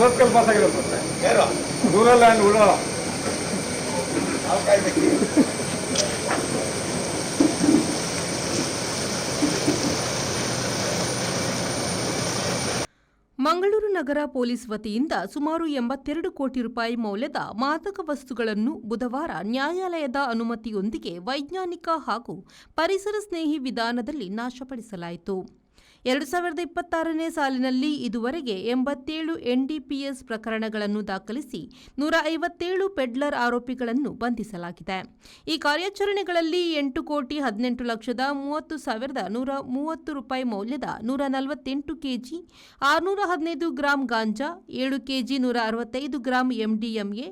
ನೋಡ್ಕೊಂಡು ಪಾಸ್ ಆಗಿರೋದು ಯಾರು ರೂರಲ್ ಆ್ಯಂಡ್ ಉಡಾಳ ಮಂಗಳೂರು ನಗರ ಪೊಲೀಸ್ ವತಿಯಿಂದ ಸುಮಾರು 82 ಕೋಟಿ ರೂಪಾಯಿ ಮೌಲ್ಯದ ಮಾದಕ ವಸ್ತುಗಳನ್ನು ಬುಧವಾರ ನ್ಯಾಯಾಲಯದ ಅನುಮತಿಯೊಂದಿಗೆ ವೈಜ್ಞಾನಿಕ ಹಾಗೂ ಪರಿಸರ ಸ್ನೇಹಿ ವಿಧಾನದಲ್ಲಿ ನಾಶಪಡಿಸಲಾಯಿತು. 2026ನೇ ಸಾಲಿನಲ್ಲಿ ಇದುವರೆಗೆ 87 ಎನ್ಡಿಪಿಎಸ್ ಪ್ರಕರಣಗಳನ್ನು ದಾಖಲಿಸಿ 157 ಪೆಡ್ಲರ್ ಆರೋಪಿಗಳನ್ನು ಬಂಧಿಸಲಾಗಿದೆ. ಈ ಕಾರ್ಯಾಚರಣೆಗಳಲ್ಲಿ 8,18,30,30,130 ರೂಪಾಯಿ ಮೌಲ್ಯದ 148 KG 615 gram ganja, 7 KG 165 gram MDMA,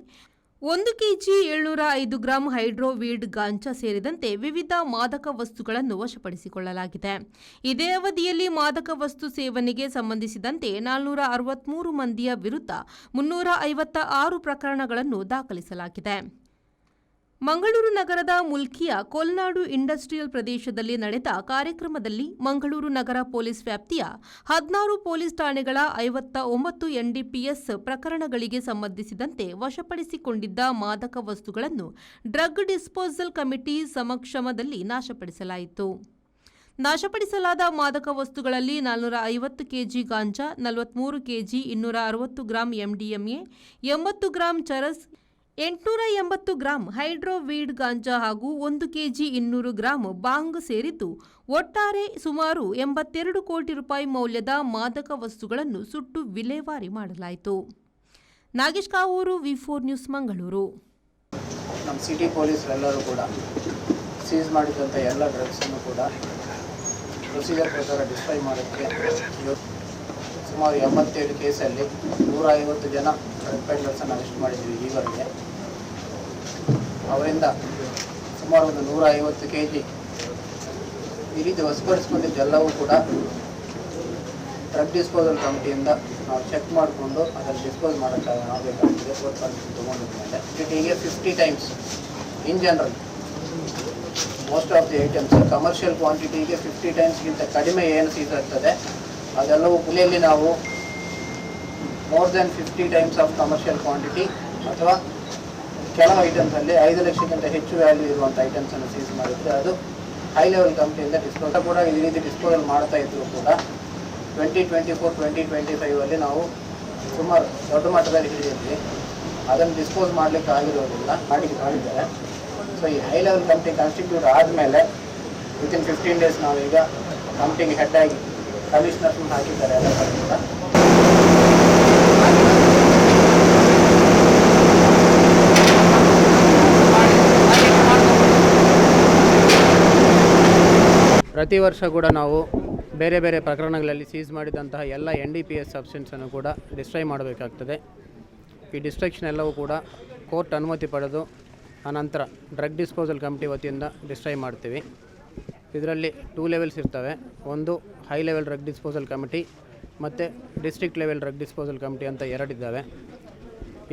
1 KG 705 gram hydro weed ganja ಸೇರಿದಂತೆ ವಿವಿಧ ಮಾದಕ ವಸ್ತುಗಳನ್ನು ವಶಪಡಿಸಿಕೊಳ್ಳಲಾಗಿದೆ. ಇದೇ ಅವಧಿಯಲ್ಲಿ ಮಾದಕ ವಸ್ತು ಸೇವನೆಗೆ ಸಂಬಂಧಿಸಿದಂತೆ 463 ಮಂದಿಯ ವಿರುದ್ಧ 356 ಪ್ರಕರಣಗಳನ್ನು ದಾಖಲಿಸಲಾಗಿದೆ. ಮಂಗಳೂರು ನಗರದ ಮುಲ್ಕಿಯ ಕೊಲ್ನಾಡು ಇಂಡಸ್ಟ್ರಿಯಲ್ ಪ್ರದೇಶದಲ್ಲಿ ನಡೆದ ಕಾರ್ಯಕ್ರಮದಲ್ಲಿ ಮಂಗಳೂರು ನಗರ ಪೊಲೀಸ್ ವ್ಯಾಪ್ತಿಯ 16 ಪೊಲೀಸ್ ಠಾಣೆಗಳ 59 ಎನ್ಡಿಪಿಎಸ್ ಪ್ರಕರಣಗಳಿಗೆ ಸಂಬಂಧಿಸಿದಂತೆ ವಶಪಡಿಸಿಕೊಂಡಿದ್ದ ಮಾದಕ ವಸ್ತುಗಳನ್ನು ಡ್ರಗ್ ಡಿಸ್ಪೋಸಲ್ ಕಮಿಟಿ ಸಮಕ್ಷಮದಲ್ಲಿ ನಾಶಪಡಿಸಲಾಯಿತು. ನಾಶಪಡಿಸಲಾದ ಮಾದಕ ವಸ್ತುಗಳಲ್ಲಿ 450 ಕೆಜಿ ಗಾಂಜಾ, 43 KG 260 gram MDMA, 80 gram charas, 880 gram hydro weed ಗಾಂಜಾ ಹಾಗೂ 1 ಕೆಜಿ 200 ಗ್ರಾಂ ಬಾಂಗ್ ಸೇರಿದ್ದು ಒಟ್ಟಾರೆ ಸುಮಾರು 82 ಕೋಟಿ ರೂಪಾಯಿ ಮೌಲ್ಯದ ಮಾದಕ ವಸ್ತುಗಳನ್ನು ಸುಟ್ಟು ವಿಲೇವಾರಿ ಮಾಡಲಾಯಿತು. ನಾಗೇಶ್ ಕಾವೂರು, ವಿ4 ನ್ಯೂಸ್, ಮಂಗಳೂರು. ನಮ್ಮ ಸಿಟಿ ಪೊಲೀಸರೆಲ್ಲರೂ ಕೂಡ ಸೀಸ್ ಮಾಡಿದಂಥ ಎಲ್ಲ ಡ್ರಗ್ಸನ್ನು ಕೂಡ ಪ್ರೊಸೀಜರ್ ಪ್ರಕಾರ ಡಿಸ್ಟ್ರಾಯ್ ಮಾಡೋಕ್ಕೆ ಸುಮಾರು 87 ಕೇಸಲ್ಲಿ 150 ಜನ ಡ್ರಗ್ ಪೆಡ್ಲರ್ಸನ್ನು ಅರೆಸ್ಟ್ ಮಾಡಿದ್ದೀವಿ. ಈವರೆಗೆ ಅವರಿಂದ ಸುಮಾರು ಒಂದು 150 ಕೆಜಿ ಈ ರೀತಿ ವಶಪಡಿಸ್ಕೊಂಡಿದ್ದೆಲ್ಲವೂ ಕೂಡ ಡ್ರಗ್ ಡಿಸ್ಪೋಸಲ್ ಕಮಿಟಿಯಿಂದ ನಾವು ಚೆಕ್ ಮಾಡಿಕೊಂಡು ಅದನ್ನು ಡಿಸ್ಪೋಸ್ ಮಾಡೋಕ್ಕೆ ಆಗಬೇಕಾಗ್ತದೆ. ಕೋರ್ಟ್ ಪರ್ಮಿಷನ್ ತೊಗೊಂಡಿದ್ಮೇಲೆ ಸಿಟಿಗೆ 50 times in general most of the items commercial ಕ್ವಾಂಟಿಟಿಗೆ 50 ಟೈಮ್ಸ್ಗಿಂತ ಕಡಿಮೆ ಏನು ಸೀಸ್ ಆಗ್ತದೆ ಅದೆಲ್ಲವೂ ಪುಲಿಯಲ್ಲಿ ನಾವು more than 50 times of commercial quantity ಅಥವಾ ಕೆಲವು ಐಟಮ್ಸಲ್ಲಿ 5 ಲಕ್ಷಕ್ಕಿಂತ ಹೆಚ್ಚು ವ್ಯಾಲ್ಯೂ ಇರುವಂಥ ಐಟಮ್ಸನ್ನು ಸೀಸ್ ಮಾಡಿದರೆ ಅದು ಹೈ ಲೆವೆಲ್ ಕಂಪ್ನಿಯಿಂದ ಡಿಸ್ಪೋಸಲ್ ಕೂಡ ಈ ರೀತಿ ಡಿಸ್ಪೋಸಲ್ ಮಾಡ್ತಾ ಇದ್ದರೂ ಕೂಡ 2024-2025 ನಾವು ಸುಮಾರು ದೊಡ್ಡ ಮಟ್ಟದಲ್ಲಿ ಹಿಡಿದಿದ್ವಿ. ಅದನ್ನು ಡಿಸ್ಪೋಸ್ ಮಾಡಲಿಕ್ಕೆ ಆಗಿರೋದಿಲ್ಲ, ಮಾಡಿದ್ದಾರೆ. ಸೊ ಈ ಹೈ ಲೆವೆಲ್ ಕಂಪ್ನಿ ಕಾನ್ಸ್ಟಿಟ್ಯೂಟ್ ಆದಮೇಲೆ ವಿತಿನ್ 15 ಡೇಸ್ ನಾವೀಗ ಕಂಪ್ನಿಗೆ ಹೆಡ್ ಆಗಿ ಕಮಿಷನರ್ಸ್ನ ಹಾಕಿದ್ದಾರೆ ಎಲ್ಲ ಕಡೆಯಿಂದ. ಪ್ರತಿ ವರ್ಷ ಕೂಡ ನಾವು ಬೇರೆ ಬೇರೆ ಪ್ರಕರಣಗಳಲ್ಲಿ ಸೀಸ್ ಮಾಡಿದಂತಹ ಎಲ್ಲ NDPS ಸಬ್ಸ್ಟೆನ್ಸನ್ನು ಕೂಡ ಡಿಸ್ಟ್ರಾಯ್ ಮಾಡಬೇಕಾಗ್ತದೆ. ಈ ಡಿಸ್ಟ್ರಕ್ಷನ್ ಎಲ್ಲವೂ ಕೂಡ ಕೋರ್ಟ್ ಅನುಮತಿ ಪಡೆದು ಆನಂತರ ಡ್ರಗ್ ಡಿಸ್ಪೋಸಲ್ ಕಮಿಟಿ ವತಿಯಿಂದ ಡಿಸ್ಟ್ರಾಯ್ ಮಾಡ್ತೀವಿ. ಇದರಲ್ಲಿ 2 ಲೆವೆಲ್ಸ್ ಇರ್ತವೆ. ಒಂದು high level drug disposal committee ಮತ್ತು district level drug disposal committee ಅಂತ ಎರಡಿದ್ದಾವೆ.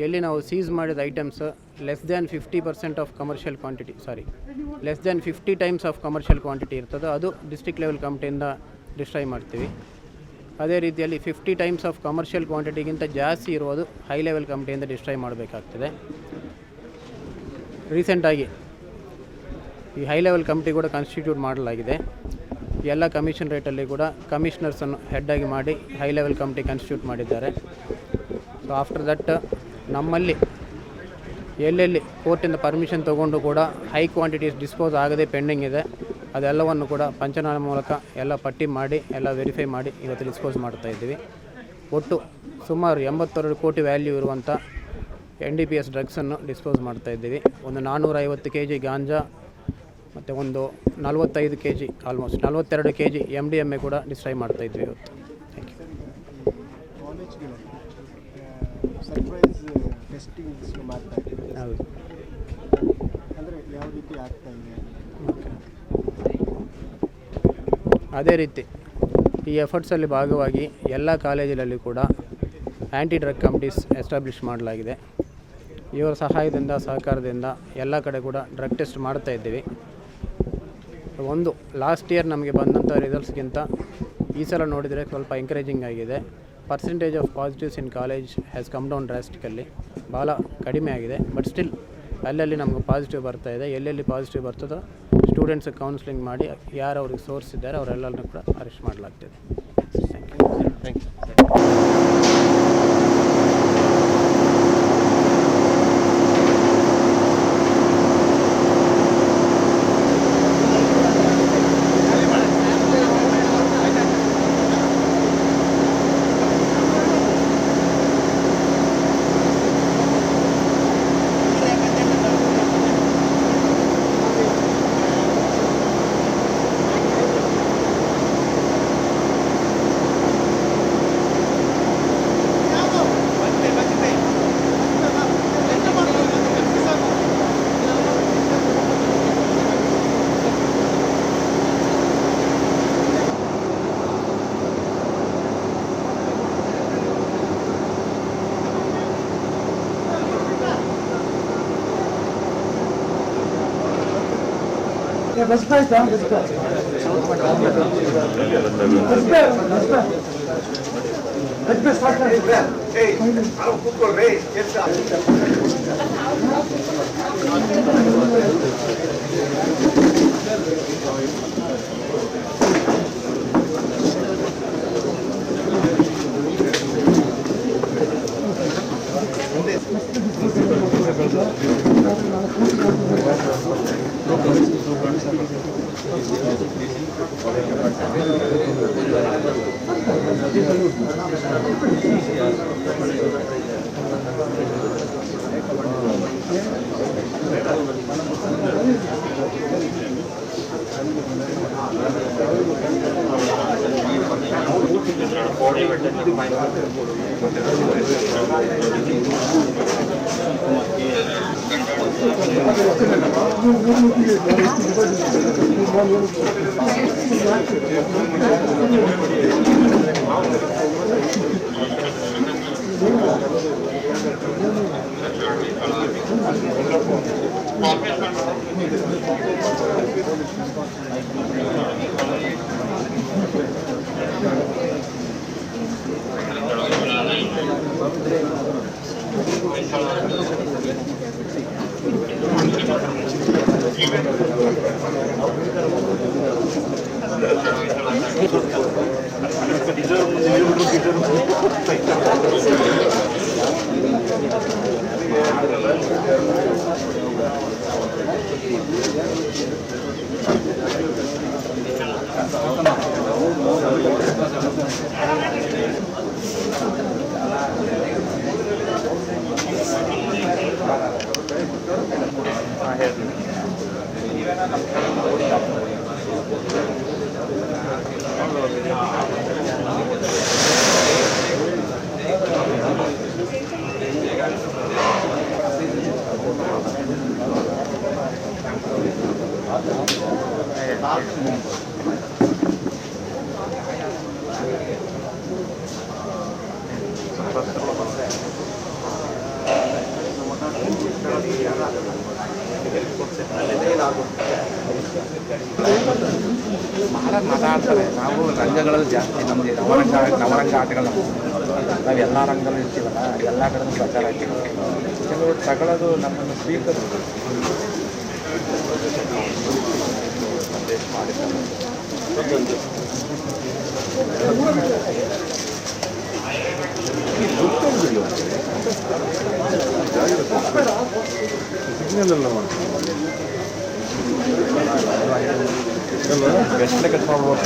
ಎಲ್ಲಿ ನಾವು ಸೀಸ್ ಮಾಡಿದ items less than 50% of commercial quantity less than 50 times of commercial quantity ಇರ್ತದೆ, ಅದು ಡಿಸ್ಟ್ರಿಕ್ಟ್ ಲೆವೆಲ್ ಕಮಿಟಿಯಿಂದ ಡಿಸ್ಟ್ರಾಯ್ ಮಾಡ್ತೀವಿ. ಅದೇ ರೀತಿಯಲ್ಲಿ 50 ಟೈಮ್ಸ್ ಆಫ್ ಕಮರ್ಷಿಯಲ್ ಕ್ವಾಂಟಿಟಿಗಿಂತ ಜಾಸ್ತಿ ಇರುವುದು ಹೈ ಲೆವೆಲ್ ಕಮಿಟಿಯಿಂದ ಡಿಸ್ಟ್ರಾಯ್ ಮಾಡಬೇಕಾಗ್ತದೆ. ರೀಸೆಂಟಾಗಿ ಈ ಹೈ ಲೆವೆಲ್ ಕಮಿಟಿ ಕೂಡ ಕಾನ್ಸ್ಟಿಟ್ಯೂಟ್ ಮಾಡಲಾಗಿದೆ. ಎಲ್ಲ ಕಮಿಷನ್ ರೇಟಲ್ಲಿ ಕೂಡ ಕಮಿಷನರ್ಸನ್ನು ಹೆಡ್ಡಾಗಿ ಮಾಡಿ ಹೈ ಲೆವೆಲ್ ಕಮಿಟಿ ಕಾನ್ಸ್ಟಿಟ್ಯೂಟ್ ಮಾಡಿದ್ದಾರೆ. ಸೊ ಆಫ್ಟರ್ ದಟ್ ನಮ್ಮಲ್ಲಿ ಎಲ್ಲೆಲ್ಲಿ ಕೋರ್ಟಿಂದ ಪರ್ಮಿಷನ್ ತೊಗೊಂಡು ಕೂಡ ಹೈ ಕ್ವಾಂಟಿಟೀಸ್ ಡಿಸ್ಪೋಸ್ ಆಗದೆ ಪೆಂಡಿಂಗ್ ಇದೆ, ಅದೆಲ್ಲವನ್ನು ಕೂಡ ಪಂಚನಾಮ ಮೂಲಕ ಎಲ್ಲ ಪಟ್ಟಿ ಮಾಡಿ ಎಲ್ಲ ವೆರಿಫೈ ಮಾಡಿ ಇವತ್ತು ಡಿಸ್ಪೋಸ್ ಮಾಡ್ತಾಯಿದ್ದೀವಿ. ಒಟ್ಟು ಸುಮಾರು 82 ಕೋಟಿ ವ್ಯಾಲ್ಯೂ ಇರುವಂಥ NDPS ಡ್ರಗ್ಸನ್ನು ಡಿಸ್ಪೋಸ್ ಮಾಡ್ತಾಯಿದ್ದೀವಿ. ಒಂದು 450 ಕೆಜಿ ಗಾಂಜಾ ಮತ್ತು ಒಂದು 45 ಕೆಜಿ ಆಲ್ಮೋಸ್ಟ್ 42 ಕೆಜಿ MDMA ಕೂಡ ಡಿಸ್ಟ್ರಾಯ್ ಮಾಡ್ತಾಯಿದ್ವಿ ಇವತ್ತು. Thank you. ಹೌದು, ಅದೇ ರೀತಿ ಈ ಎಫರ್ಟ್ಸಲ್ಲಿ ಭಾಗವಾಗಿ ಎಲ್ಲ ಕಾಲೇಜಿನಲ್ಲಿ ಕೂಡ ಆ್ಯಂಟಿ ಡ್ರಗ್ ಕಮಿಟೀಸ್ ಎಸ್ಟಾಬ್ಲಿಷ್ ಮಾಡಲಾಗಿದೆ. ಇವರ ಸಹಾಯದಿಂದ ಸಹಕಾರದಿಂದ ಎಲ್ಲ ಕಡೆ ಕೂಡ ಡ್ರಗ್ ಟೆಸ್ಟ್ ಮಾಡ್ತಾ ಇದ್ದೀವಿ. ಒಂದು ಲಾಸ್ಟ್ ಇಯರ್ ನಮಗೆ ಬಂದಂಥ ರಿಸಲ್ಟ್ಸ್ಗಿಂತ ಈ ಸಲ ನೋಡಿದರೆ ಸ್ವಲ್ಪ ಎಂಕರೇಜಿಂಗ್ ಆಗಿದೆ. Percentage of positives in college has come down drastically. ಭಾಳ ಕಡಿಮೆ ಆಗಿದೆ. ಬಟ್ ಸ್ಟಿಲ್ ಅಲ್ಲಲ್ಲಿ ನಮಗೆ ಪಾಸಿಟಿವ್ ಬರ್ತಾಯಿದೆ. ಎಲ್ಲೆಲ್ಲಿ ಪಾಸಿಟಿವ್ ಬರ್ತದೋ ಸ್ಟೂಡೆಂಟ್ಸಿಗೆ ಕೌನ್ಸಿಲಿಂಗ್ ಮಾಡಿ ಯಾರು ಅವ್ರಿಗೆ ಸೋರ್ಸ್ ಇದ್ದಾರೆ ಅವರೆಲ್ಲರನ್ನೂ ಕೂಡ ಅರೆಸ್ಟ್ ಮಾಡಲಾಗ್ತಿದೆ. Thank you. ಕೂತ್ಕೊಳ್ರಿ. ಮಾತಾಡ್ತಾರೆ. ನಾವು ರಂಗಗಳಲ್ಲಿ ಜಾಸ್ತಿ ನಮ್ಮದು ನವರಂಗ ಆಟಗಳು ನಾವು ಎಲ್ಲ ರಂಗದಲ್ಲೂ ಇರ್ತೀವಲ್ಲ, ಎಲ್ಲ ಕಡೆ ಪ್ರಚಾರ ಆಗ್ತೀವಿ. ಕೆಲವರು ತಗೊಳ್ಳೋದು ನಮ್ಮನ್ನು ಸ್ವೀಕರಿಸೋದು ಸಂದೇಶ ಮಾಡಿದ್ದಾರೆ. ಬೆಸ್ಟ್ ಕಟ್ ಮಾಡ್ಬೋದು.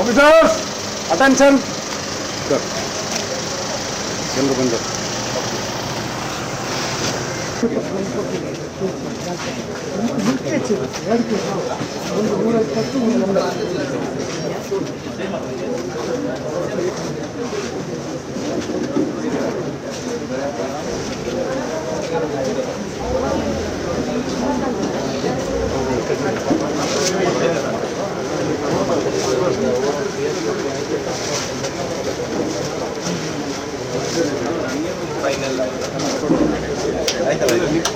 Officers attention. ಎಲ್ಲರೂ ಬಂದರು.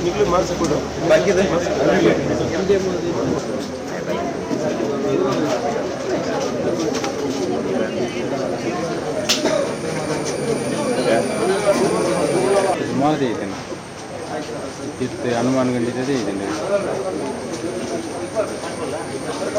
ನಿಖಿಲ್ ಮಾಡಿಸಿಕೊಡು ಬಾಕಿದೆ. ಸುಮಾರು ಇದೆ ಇತ್ತು ಅನುಮಾನ ಕಂಡಿದ್ದೇ ಇದೆ.